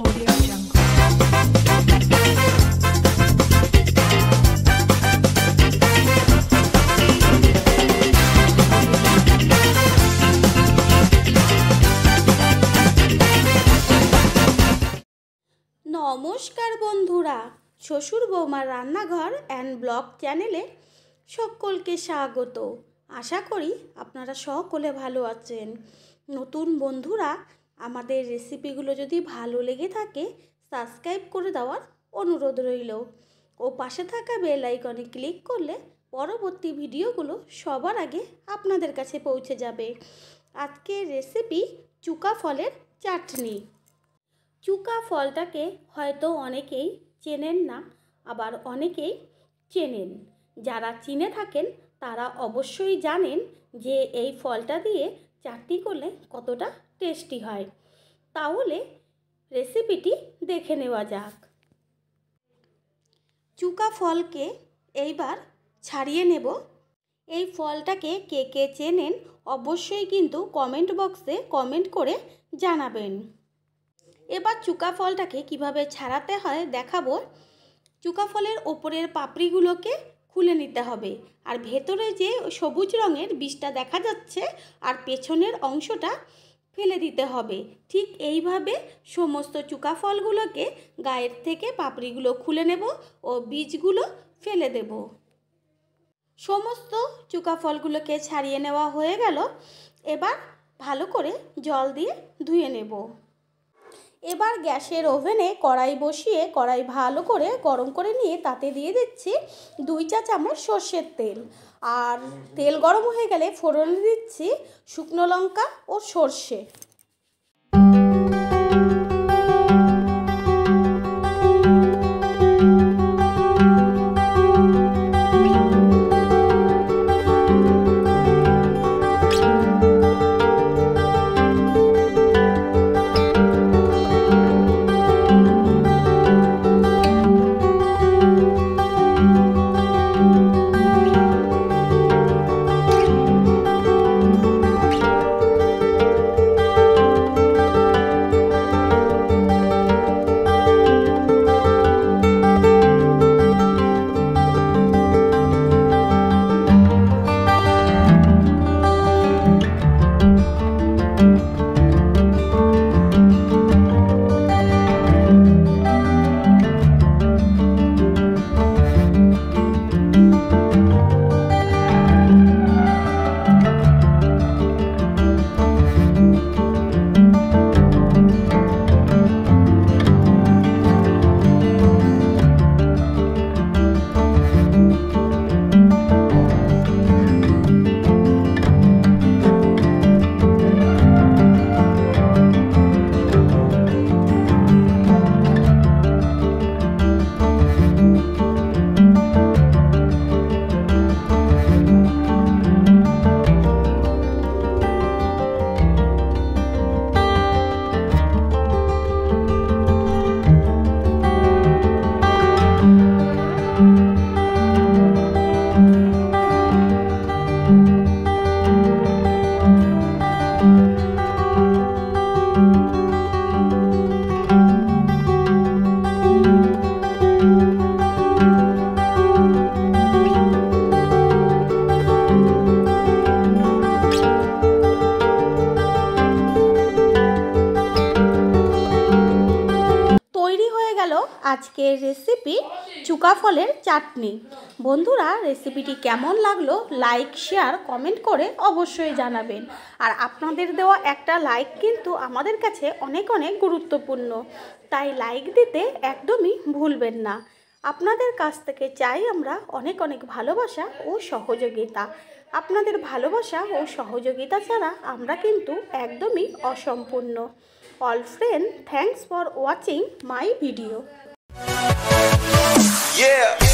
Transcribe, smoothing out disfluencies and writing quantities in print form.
Audio Jungle. নমস্কার বন্ধুরা, শ্বশুর বৌমার রান্নাঘর অ্যান্ড ব্লগ চ্যানেলে সকলকে স্বাগত। আশা করি আপনারা সকলে ভালো আছেন। নতুন বন্ধুরা আমাদের রেসিপিগুলো যদি ভালো লেগে থাকে সাবস্ক্রাইব করে দেওয়ার অনুরোধ রইল ও পাশে থাকা বেল আইকনে ক্লিক করলে পরবর্তী ভিডিওগুলো সবার আগে আপনাদের কাছে পৌঁছে যাবে। আজকের রেসিপি চুকা ফলের চাটনি। চুকা ফলটাকে হয়তো অনেকেই চেনেন না, আবার অনেকেই চেনেন। যারা চিনে থাকেন তারা অবশ্যই জানেন যে এই ফলটা দিয়ে চাটনি করলে কতটা টেস্টি হয়। তাহলে রেসিপিটি দেখে নেওয়া যাক। চুকা ফলকে এইবার ছাড়িয়ে নেব। এই ফলটাকে কে কে চেনেন অবশ্যই কিন্তু কমেন্ট বক্সে কমেন্ট করে জানাবেন। এবার চুকা ফলটাকে কিভাবে ছাড়াতে হয় দেখাবো। চুকা ফলের ওপরের পাপড়িগুলোকে খুলে নিতে হবে, আর ভেতরে যে সবুজ রঙের বীজটা দেখা যাচ্ছে আর পেছনের অংশটা ফেলে দিতে হবে। ঠিক এইভাবে সমস্ত চুকা ফলগুলোকে গায়ের থেকে পাপড়িগুলো খুলে নেব ও বীজগুলো ফেলে দেব। সমস্ত চুকা ফলগুলোকে ছাড়িয়ে নেওয়া হয়ে গেল। এবার ভালো করে জল দিয়ে ধুয়ে নেব। এবার গ্যাসের ওভেনে কড়াই বসিয়ে কড়াই ভালো করে গরম করে নিয়ে তাতে দিয়ে দিচ্ছি 2 চা চামচ সর্ষের তেল। আর তেল গরম হয়ে গেলে ফোড়নে দিচ্ছি শুকনো লঙ্কা ও সর্ষে। আজকের রেসিপি চুকা ফলের চাটনি। বন্ধুরা রেসিপিটি কেমন লাগলো লাইক শেয়ার কমেন্ট করে অবশ্যই জানাবেন। আর আপনাদের দেওয়া একটা লাইক কিন্তু আমাদের কাছে অনেক অনেক গুরুত্বপূর্ণ, তাই লাইক দিতে একদমই ভুলবেন না। আপনাদের কাছ থেকে চাই আমরা অনেক অনেক ভালোবাসা ও সহযোগিতা। আপনাদের ভালোবাসা ও সহযোগিতা ছাড়া আমরা কিন্তু একদমই অসম্পূর্ণ। All friend, thanks for watching my video. Yeah.